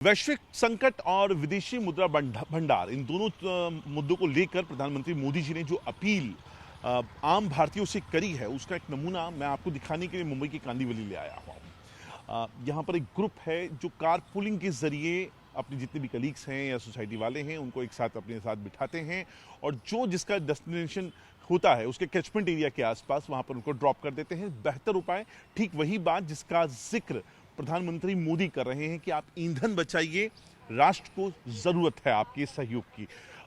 वैश्विक संकट और विदेशी मुद्रा भंडार, इन दोनों मुद्दों को लेकर प्रधानमंत्री मोदी जी ने जो अपील आम भारतीयों से करी है, उसका एक नमूना मैं आपको दिखाने के लिए मुंबई की कांदिवली ले आया हूँ। यहाँ पर एक ग्रुप है जो कार पुलिंग के जरिए अपने जितने भी कलीग्स हैं या सोसाइटी वाले हैं उनको एक साथ अपने साथ बिठाते हैं और जो जिसका डेस्टिनेशन होता है उसके कैचमेंट एरिया के आसपास वहाँ पर उनको ड्रॉप कर देते हैं। बेहतर उपाय, ठीक वही बात जिसका जिक्र प्रधानमंत्री मोदी कर रहे हैं कि आप ईंधन बचाइए, राष्ट्र को जरूरत है आपके सहयोग की।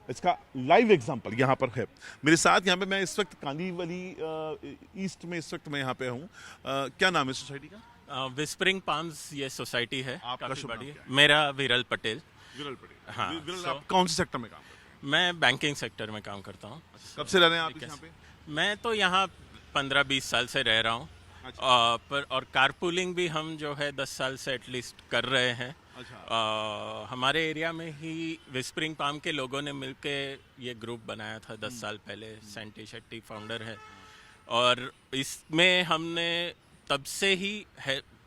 इसका लाइव एग्जांपल यहाँ पर है मेरे साथ। यहाँ पे मैं इस वक्त कांदिवली ईस्ट में इस वक्त मैं यहाँ पे हूँ। क्या नाम है सोसाइटी का? विस्परिंग पाम्स ये सोसाइटी है। आपका शुभ नाम क्या है? मेरा विरल पटेल। विरल पटेल। हाँ, विरल, आप कौन से सेक्टर में काम करते हैं? मैं बैंकिंग सेक्टर में काम करता हूँ। कब से रह रहे हैं आप यहाँ पे? मैं तो यहाँ 15-20 साल से रह रहा हूँ। अच्छा। पर और कारपूलिंग भी हम जो है 10 साल से एटलीस्ट कर रहे हैं। अच्छा। हमारे एरिया में ही विस्परिंग पाम के लोगों ने मिलके ये ग्रुप बनाया था 10 साल पहले। सेंटी शेट्टी फाउंडर है और इसमें हमने तब से ही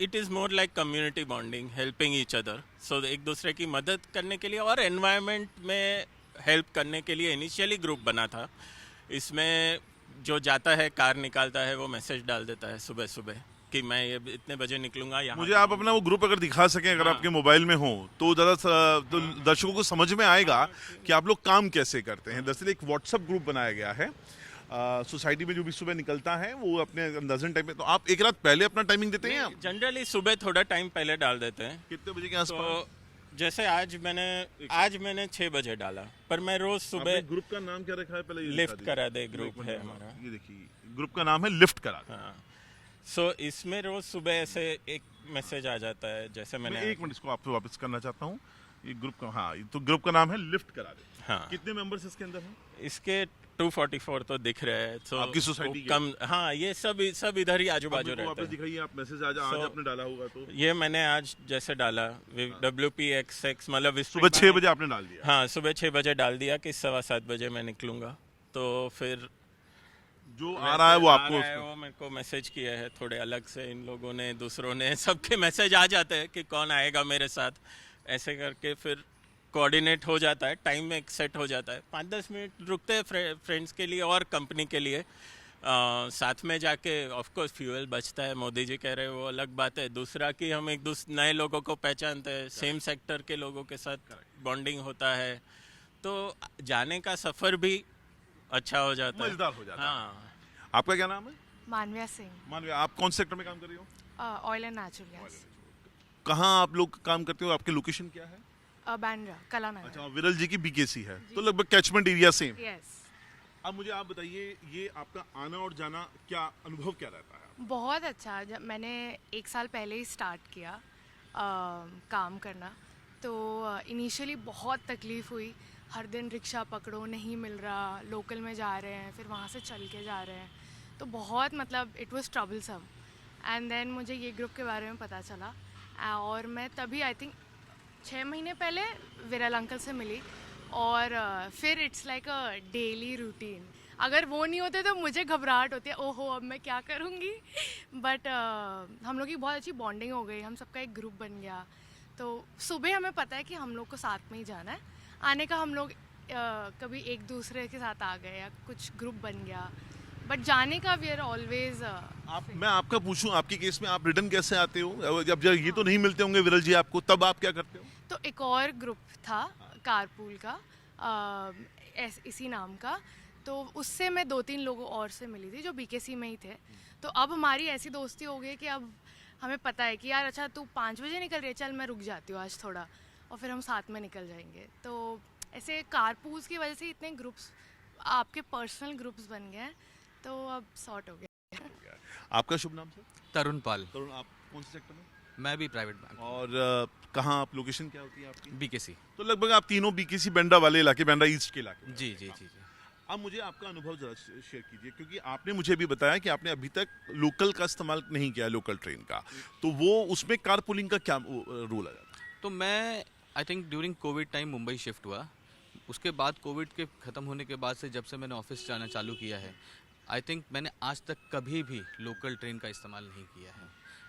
it is more like community bonding, helping each other. So एक दूसरे की मदद करने के लिए और एनवायरनमेंट में हेल्प करने के लिए इनिशियली ग्रुप बना था। इसमें जो जाता है कार निकालता है वो मैसेज डाल देता है सुबह सुबह कि मैं ये इतने बजे निकलूंगा यहाँ। मुझे आप अपना वो ग्रुप अगर दिखा सकें, अगर आपके मोबाइल में हो तो ज़्यादा तो दर्शकों को समझ में आएगा कि आप लोग काम कैसे करते हैं। दरअसल एक व्हाट्सएप ग्रुप बनाया गया है सोसाइटी में, जो भी सुबह निकलता है वो अपने अंदाजन टाइम में। तो आप एक रात पहले अपना टाइमिंग देते हैं? आप जनरली सुबह थोड़ा टाइम पहले डाल देते हैं। कितने बजे के आसपास? तो जैसे आज मैंने 6 बजे डाला, पर मैं रोज सुबह। ग्रुप का नाम क्या रखा है पहले? लिफ्ट करा दे ग्रुप है हमारा। ये देखिए, ग्रुप का नाम है लिफ्ट करा दे। हाँ, सो इसमें रोज सुबह ऐसे एक मैसेज आ जाता है। जैसे मैं मैंने 1 मिनट इसको आपसे वापस करना चाहता हूँ। ये ग्रुप का, हाँ, तो ग्रुप का नाम है लिफ्ट करा दे। हाँ, कितने मेंबर्स इसके अंदर हैं? इसके 244 तो दिख रहे हैं। तो आपकी सोसाइटी के? कम, हाँ, ये सब इधर ही आजू बाजू रहते वापस हैं। दिखाइए आप मैसेज आज आपने डाला होगा तो। ये मैंने आज जैसे डाला WPXX, मतलब सुबह 6 बजे आपने डाल दिया? हाँ, सुबह 6 बजे डाल दिया कि 7:15 बजे मैं निकलूंगा। तो फिर जो आ रहा है वो आपको वो मेरे को मैसेज किया है थोड़े अलग से। इन लोगों ने, दूसरों ने, सबके मैसेज आ जाते हैं कि कौन आएगा मेरे साथ। ऐसे करके फिर कोऑर्डिनेट हो जाता है, टाइम में सेट हो जाता है। 5-10 मिनट रुकते हैं फ्रेंड्स के लिए और कंपनी के लिए। साथ में जाके ऑफ कोर्स फ्यूल बचता है, मोदी जी कह रहे हैं, वो अलग बात है। दूसरा कि हम एक नए लोगों को पहचानते हैं, सेम सेक्टर के लोगों के साथ बॉन्डिंग होता है, तो जाने का सफ़र भी अच्छा हो जाता है, मजेदार हो जाता है। हाँ। आपका क्या नाम है? मानविया सिंह। मानविया, आप कौन से सेक्टर में काम कर रही हो? Oil and natural gas. कहाँ आप लोग काम करते हो? आपके लोकेशन क्या है? बांद्रा, कला नगर। अच्छा, विरल जी की BKC है, तो लगभग कैचमेंट एरिया सेम। यस। अब मुझे आप बताइए, ये आपका आना और जाना, क्या अनुभव क्या रहता है? बहुत अच्छा। जब मैंने 1 साल पहले ही स्टार्ट किया काम करना, तो इनिशियली बहुत तकलीफ़ हुई। हर दिन रिक्शा पकड़ो, नहीं मिल रहा, लोकल में जा रहे हैं, फिर वहाँ से चल के जा रहे हैं, तो बहुत मतलब it was troublesome. And then मुझे ये ग्रुप के बारे में पता चला और मैं तभी आई थिंक 6 महीने पहले विरल अंकल से मिली और फिर it's like a daily routine. अगर वो नहीं होते तो मुझे घबराहट होती है, ओहो अब मैं क्या करूँगी। बट हम लोग की बहुत अच्छी बॉन्डिंग हो गई, हम सबका एक ग्रुप बन गया। तो सुबह हमें पता है कि हम लोग को साथ में ही जाना है। आने का हम लोग कभी एक दूसरे के साथ आ गए या कुछ ग्रुप बन गया, बट जाने का वी आर ऑलवेज। मैं आपका पूछूं, आपके केस में आप रिटर्न कैसे आते हो? जब ये तो नहीं मिलते होंगे विरल जी आपको, तब आप क्या करते हो? तो एक और ग्रुप था कारपूल का, इसी नाम का, तो उससे मैं 2-3 लोगों और से मिली थी जो BKC में ही थे। तो अब हमारी ऐसी दोस्ती हो गई कि अब हमें पता है कि यार अच्छा तू 5 बजे निकल रही है, चल मैं रुक जाती हूँ आज थोड़ा, और फिर हम साथ में निकल जाएंगे। तो ऐसे कारपूल्स की वजह से इतने ग्रुप्स, आपके पर्सनल ग्रुप्स बन गए हैं, तो अब सॉर्ट हो गया। आपका शुभ नाम सर? तरुण पाल। तरुण, आप कौन से सेक्टर में? मैं भी प्राइवेट बैंक। और कहाँ आप, लोकेशन क्या होती है आपकी? BKC। तो लगभग आप तीनों BKC बांद्रा वाले इलाके, बांद्रा ईस्ट के इलाके। जी जी जी जी। अब मुझे आपका अनुभव जरा शेयर कीजिए, क्योंकि आपने मुझे भी बताया कि आपने अभी तक लोकल का इस्तेमाल नहीं किया, लोकल ट्रेन का, तो वो उसमें कार पुलिंग का क्या रोल आ जाता है? तो मैं I think during Covid time Mumbai shift हुआ। उसके बाद कोविड के ख़त्म होने के बाद से जब से मैंने ऑफिस जाना चालू किया है, आई थिंक मैंने आज तक कभी भी लोकल ट्रेन का इस्तेमाल नहीं किया है।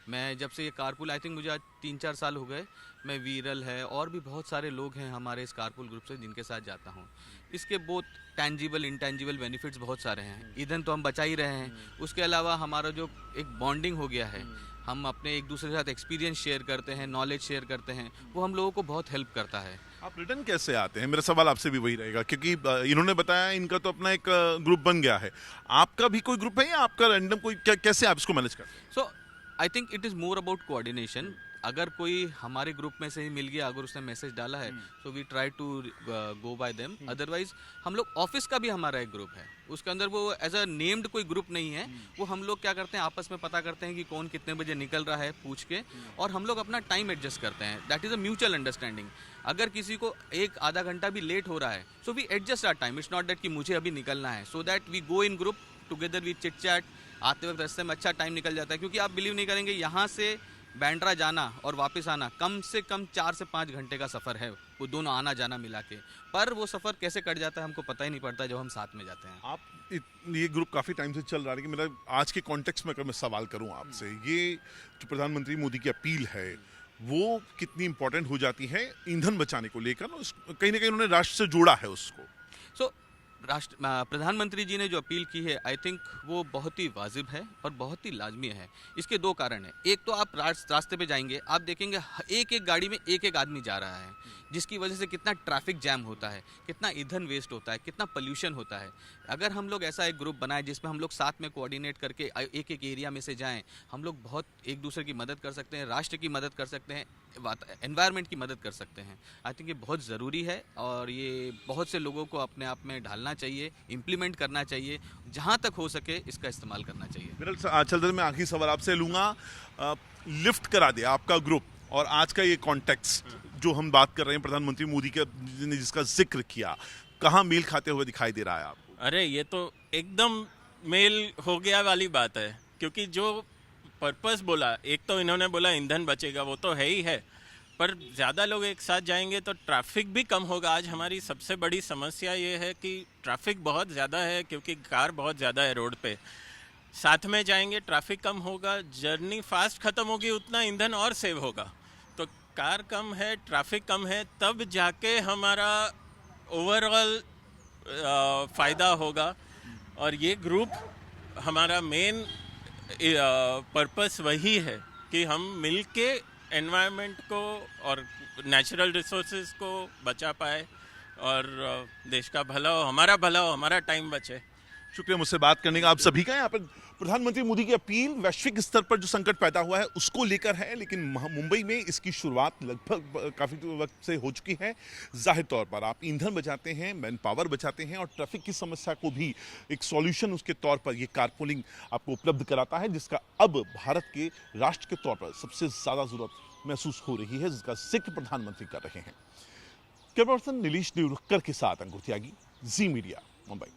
मैं जब से ये कारपूल, आई थिंक मुझे आज 3-4 साल हो गए, मैं वीरल है और भी बहुत सारे लोग हैं हमारे इस कारपूल ग्रुप से जिनके साथ जाता हूँ। इसके बहुत टैंजिबल इंटैंजिबल बेनिफिट्स बहुत सारे हैं। ईंधन तो हम बचा ही रहे हैं, उसके अलावा हमारा जो एक बॉन्डिंग हो गया है, हम अपने एक दूसरे के साथ एक्सपीरियंस शेयर करते हैं, नॉलेज शेयर करते हैं, वो हम लोगों को बहुत हेल्प करता है। आप रिटर्न कैसे आते हैं? मेरा सवाल आपसे भी वही रहेगा, क्योंकि इन्होंने बताया इनका तो अपना एक ग्रुप बन गया है। आपका भी कोई ग्रुप है या आपका रैंडम कोई, कैसे आप इसको मैनेज करते हैं? So I think it is more about coordination. अगर कोई हमारे ग्रुप में से ही मिल गया, अगर उसने मैसेज डाला है, so we try to go by them. Otherwise हम लोग ऑफिस का भी हमारा एक ग्रुप है, उसके अंदर वो एज अ नेम्ड कोई ग्रुप नहीं है। वो हम लोग क्या करते हैं, आपस में पता करते हैं कि कौन कितने बजे निकल रहा है पूछ के, और हम लोग अपना टाइम एडजस्ट करते हैं। That is a mutual understanding. अगर किसी को 1-आधा घंटा भी लेट हो रहा है, so we adjust our time. It's not that कि मुझे अभी निकलना है, so that we go in group together, we chit chat. आते वक्त रास्ते में अच्छा टाइम निकल जाता है, क्योंकि आप बिलीव नहीं करेंगे, यहाँ से बैंड्रा जाना और वापस आना कम से कम 4 से 5 घंटे का सफ़र है, वो दोनों आना जाना मिला के। पर वो सफ़र कैसे कट जाता है हमको पता ही नहीं पड़ता जब हम साथ में जाते हैं। आप ये ग्रुप काफ़ी टाइम से चल रहा है कि मेरा आज के कॉन्टेक्स्ट में अगर मैं सवाल करूं आपसे, ये जो प्रधानमंत्री मोदी की अपील है वो कितनी इंपॉर्टेंट हो जाती है ईंधन बचाने को लेकर? कहीं ना कहीं उन्होंने राष्ट्र से जोड़ा है उसको। सो प्रधानमंत्री जी ने जो अपील की है, आई थिंक वो बहुत ही वाजिब है और बहुत ही लाजमी है। इसके 2 कारण हैं। एक तो आप रास्ते पे जाएंगे, आप देखेंगे एक एक गाड़ी में एक एक आदमी जा रहा है, जिसकी वजह से कितना ट्रैफिक जैम होता है, कितना ईंधन वेस्ट होता है, कितना पोल्यूशन होता है। अगर हम लोग ऐसा एक ग्रुप बनाए जिसमें हम लोग साथ में कोऑर्डिनेट करके एक एक एरिया में से जाएं, हम लोग बहुत एक दूसरे की मदद कर सकते हैं, राष्ट्र की मदद कर सकते हैं, एनवायरनमेंट की मदद कर सकते हैं। आई थिंक ये बहुत ज़रूरी है और ये बहुत से लोगों को अपने आप में ढालना चाहिए, इम्प्लीमेंट करना चाहिए, जहाँ तक हो सके इसका इस्तेमाल करना चाहिए। मेरा चलते मैं आखिरी सवाल आपसे लूँगा। लिफ्ट करा दिया आपका ग्रुप और आज का ये कॉन्टेक्स्ट जो हम बात कर रहे हैं, प्रधानमंत्री मोदी के ने जिसका जिक्र किया, कहाँ मेल खाते हुए दिखाई दे रहा है आपको? अरे ये तो एकदम मेल हो गया वाली बात है, क्योंकि जो पर्पस बोला, एक तो इन्होंने बोला ईंधन बचेगा, वो तो है ही है, पर ज़्यादा लोग एक साथ जाएंगे तो ट्रैफिक भी कम होगा। आज हमारी सबसे बड़ी समस्या ये है कि ट्रैफिक बहुत ज़्यादा है, क्योंकि कार बहुत ज़्यादा है रोड पे। साथ में जाएंगे, ट्रैफिक कम होगा, जर्नी फास्ट ख़त्म होगी, उतना ईंधन और सेव होगा। तो कार कम है, ट्रैफिक कम है, तब जाके हमारा ओवरऑल फ़ायदा होगा। और ये ग्रुप हमारा मेन पर्पस वही है कि हम मिलके एनवायरनमेंट को और नेचुरल रिसोर्सेज को बचा पाए और देश का भला हो, हमारा टाइम बचे। शुक्रिया मुझसे बात करने का आप सभी का। यहाँ पर प्रधानमंत्री मोदी की अपील वैश्विक स्तर पर जो संकट पैदा हुआ है उसको लेकर है, लेकिन मुंबई में इसकी शुरुआत लगभग काफ़ी वक्त से हो चुकी है। जाहिर तौर पर आप ईंधन बचाते हैं, मैन पावर बचाते हैं और ट्रैफिक की समस्या को भी एक सॉल्यूशन उसके तौर पर ये कारपूलिंग आपको उपलब्ध कराता है, जिसका अब भारत के राष्ट्र के तौर पर सबसे ज़्यादा ज़रूरत महसूस हो रही है, जिसका जिक्र प्रधानमंत्री कर रहे हैं। कैमरा पर्सन नीलेश देवरुखकर के साथ अंकुर त्यागी, जी मीडिया, मुंबई।